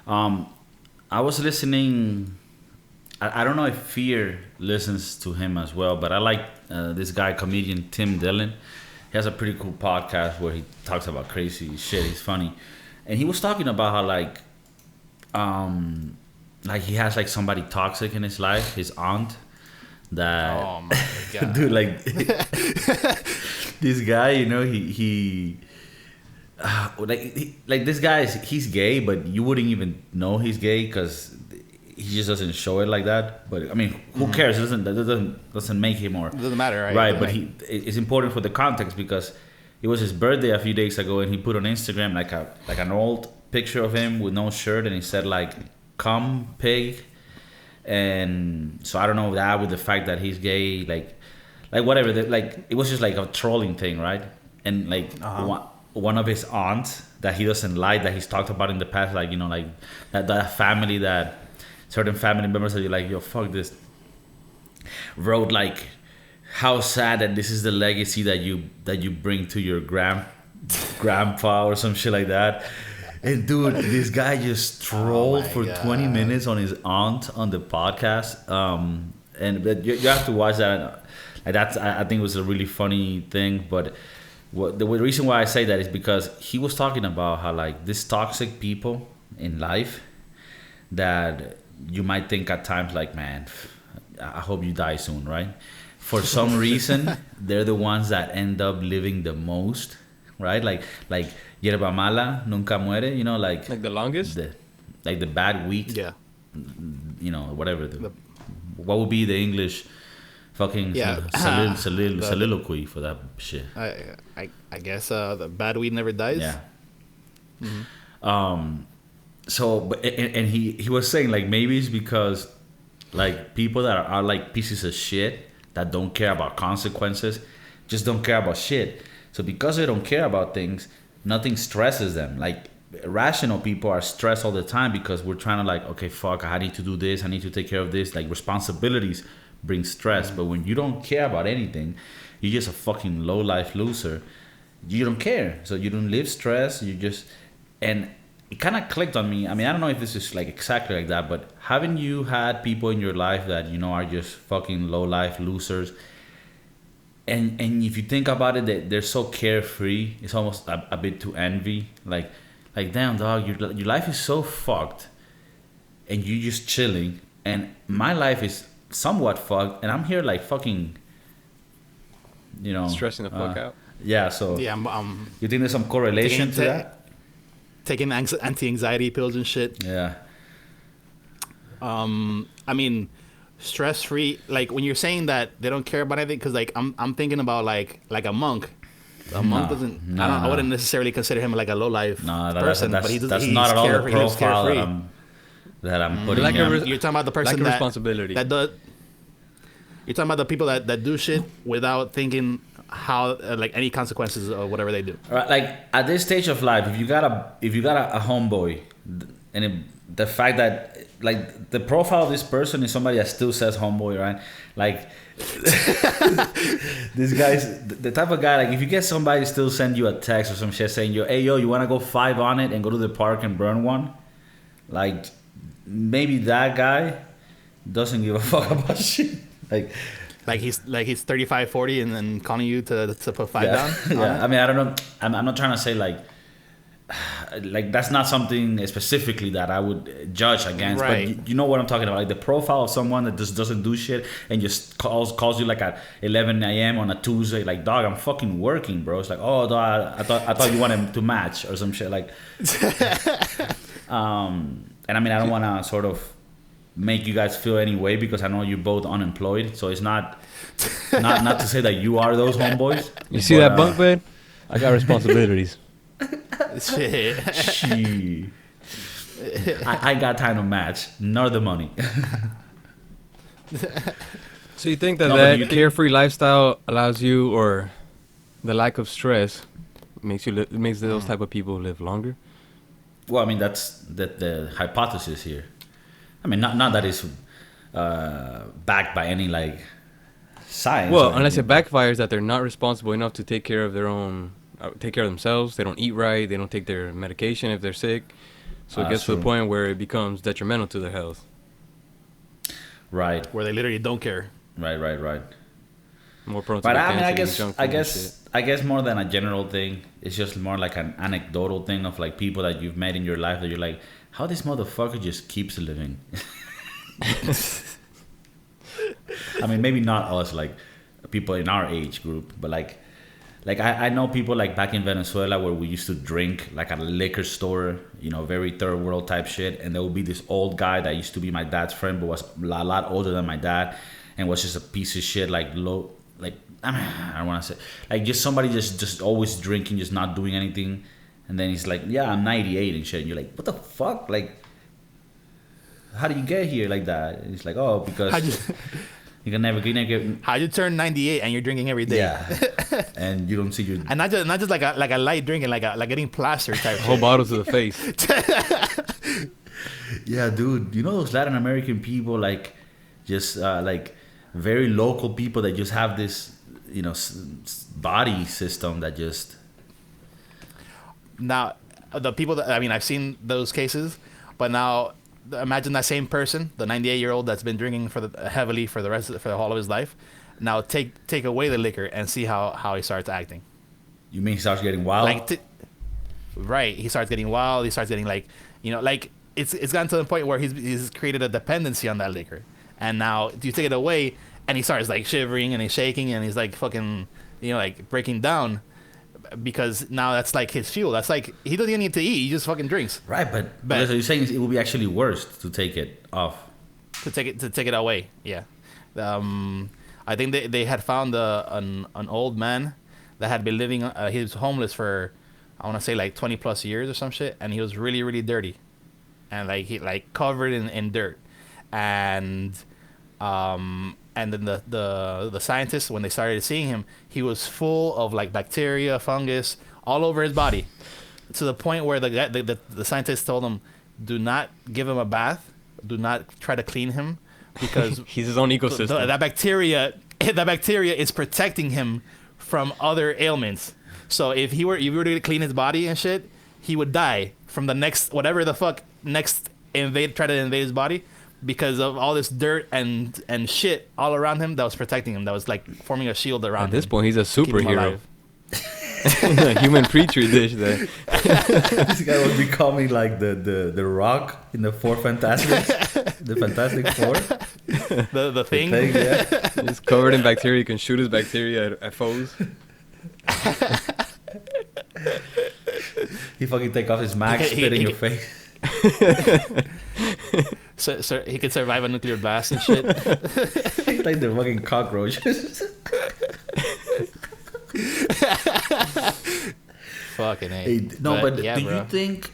Um, I was listening. I don't know if Fear listens to him as well, but I like this guy, comedian Tim Dillon. He has a pretty cool podcast where he talks about crazy shit. He's funny, and he was talking about how um, like he has like somebody toxic in his life, his aunt. That Oh my dude, god. like this guy, like this guy is he's gay, but you wouldn't even know he's gay because he just doesn't show it like that. But I mean, who cares? It doesn't make him or Doesn't matter, right? right. Doesn't But make- it's important for the context because it was his birthday a few days ago, and he put on Instagram like an old picture of him with no shirt, and he said like "come pig," and so I don't know that with the fact that he's gay, like whatever. Like it was just like a trolling thing, right? And like one of his aunts that he doesn't like that he's talked about in the past, like like that family that certain family members that you're like, yo, fuck this, wrote like how sad that this is the legacy that you bring to your grandpa or some shit like that. And dude, this guy just trolled my for God. 20 minutes on his aunt on the podcast. And but you have to watch that. Like that's I think it was a really funny thing. But the reason why I say that is because he was talking about how like this toxic people in life that you might think at times like, man, I hope you die soon, right? For some reason, they're the ones that end up living the most, right? Like yerba mala nunca muere, Like the longest? the like the bad week, Yeah. whatever. What would be the English fucking Yeah. soliloquy for that shit? I guess the bad weed never dies. Yeah. So but and he was saying like maybe it's because like people that are like pieces of shit that don't care about consequences just don't care about shit. So because they don't care about things, nothing stresses them. Like rational people are stressed all the time because we're trying to like, okay, fuck, I need to do this, I need to take care of this. Like responsibilities bring stress. But when you don't care about anything, you're just a fucking low life loser. You don't care, so you don't live stress. You just and it kind of clicked on me. I mean, I don't know if this is like exactly like that, but haven't you had people in your life that are just fucking low life losers? And if you think about it, they're so carefree. It's almost a bit to envy. Like damn dog, your life is so fucked, and you just chilling. And my life is somewhat fucked, and I'm here like fucking, Stressing the fuck out. Yeah. So Yeah. I'm you think there's some correlation to taking, that? taking anti-anxiety pills and shit. Yeah. I mean, stress free. Like when you're saying that they don't care about anything, because like I'm thinking about like a monk. A monk doesn't. no, I no. wouldn't necessarily consider him like a low life No, person, that's but he doesn't. that's he's not at all the carefree, he lives profile that carefree. I'm putting Like a here. res- You're talking about the person Like a that responsibility. that does. You're talking about the people that do shit without thinking how like any consequences or whatever they do. Right, like at this stage of life, if you got a homeboy, and the fact that like the profile of this person is somebody that still says homeboy, right? Like this guy's the type of guy. Like if you get somebody still send you a text or some shit saying hey yo, you wanna go 5 on it and go to the park and burn one, like maybe that guy doesn't give a fuck about shit. Like he's 35, 40 and then calling you to put five down. Yeah. I mean, I don't know. I'm not trying to say like that's not something specifically that I would judge against. Right. But you know what I'm talking about. Like the profile of someone that just doesn't do shit and just calls you like at 11 a.m. on a Tuesday. Like, dog, I'm fucking working, bro. It's like, oh, dog, I thought you wanted to match or some shit. Like, and I mean, I don't want to sort of make you guys feel any way because I know you're both unemployed. So it's not to say that you are those homeboys. You see that bunk bed? I got responsibilities. Shit. She, I got time to match, nor the money. So you think that No, but that you think- carefree lifestyle allows you, or the lack of stress makes those type of people live longer? Well, I mean that's the hypothesis here. I mean, not that it's backed by any like science. Well, or unless it anything. backfires that they're not responsible enough to take care of themselves. They don't eat right. They don't take their medication if they're sick. So it gets to the point where it becomes detrimental to their health. Right. Where they literally don't care. Right. More prone to But the I mean, cancer, I guess more than a general thing, it's just more like an anecdotal thing of like people that you've met in your life that you're like, how this motherfucker just keeps living. I mean, maybe not us, like people in our age group, but like I know people like back in Venezuela where we used to drink like at a liquor store, you know, very third world type shit, and there would be this old guy that used to be my dad's friend but was a lot older than my dad and was just a piece of shit, like low, like I don't want to say, like just somebody just always drinking, just not doing anything, and then he's like, yeah, I'm 98 and shit, and you're like, what the fuck, like how do you get here like that? And he's like, oh, because you can never get. How you turn 98 and you're drinking every day? Yeah, and you don't see your. And not just like a light drinking, like getting plastered type. whole bottle to the face. Yeah, dude. You know those Latin American people, like, just like very local people that just have this, you know, body system that just. Now, the people that I've seen those cases, but now. Imagine that same person, the 98-year-old that's been drinking heavily for the whole of his life. Now take away the liquor and see how he starts acting. You mean he starts getting wild? Right. He starts getting wild. He starts getting like it's gotten to the point where he's created a dependency on that liquor, and now you take it away and he starts like shivering and he's shaking and he's like fucking like breaking down. Because now that's like his fuel. That's like he doesn't even need to eat. He just fucking drinks. Right, but so you're saying it will be actually worse to take it off. To take it away. Yeah. I think they had found an old man that had been living. He was homeless for I want to say like 20 plus years or some shit, and he was really really dirty, and like he like covered in dirt, and then the scientists, when they started seeing him, he was full of like bacteria, fungus all over his body, to the point where the scientists told him, do not give him a bath, do not try to clean him, because he's his own ecosystem. That bacteria is protecting him from other ailments. So if you were to clean his body and shit, he would die from the next whatever the fuck try to invade his body. Because of all this dirt and shit all around him that was protecting him, that was like forming a shield around him. At this point, he's a superhero. A human petri dish there. This guy was becoming like the Rock in the Four Fantastics, the Fantastic Four. The thing. Yeah. He's covered in bacteria. He can shoot his bacteria at foes. He fucking take off his mask, spit in your face. So he could survive a nuclear blast and shit. He's like the fucking cockroaches. Fucking A. Hey, no, but do you think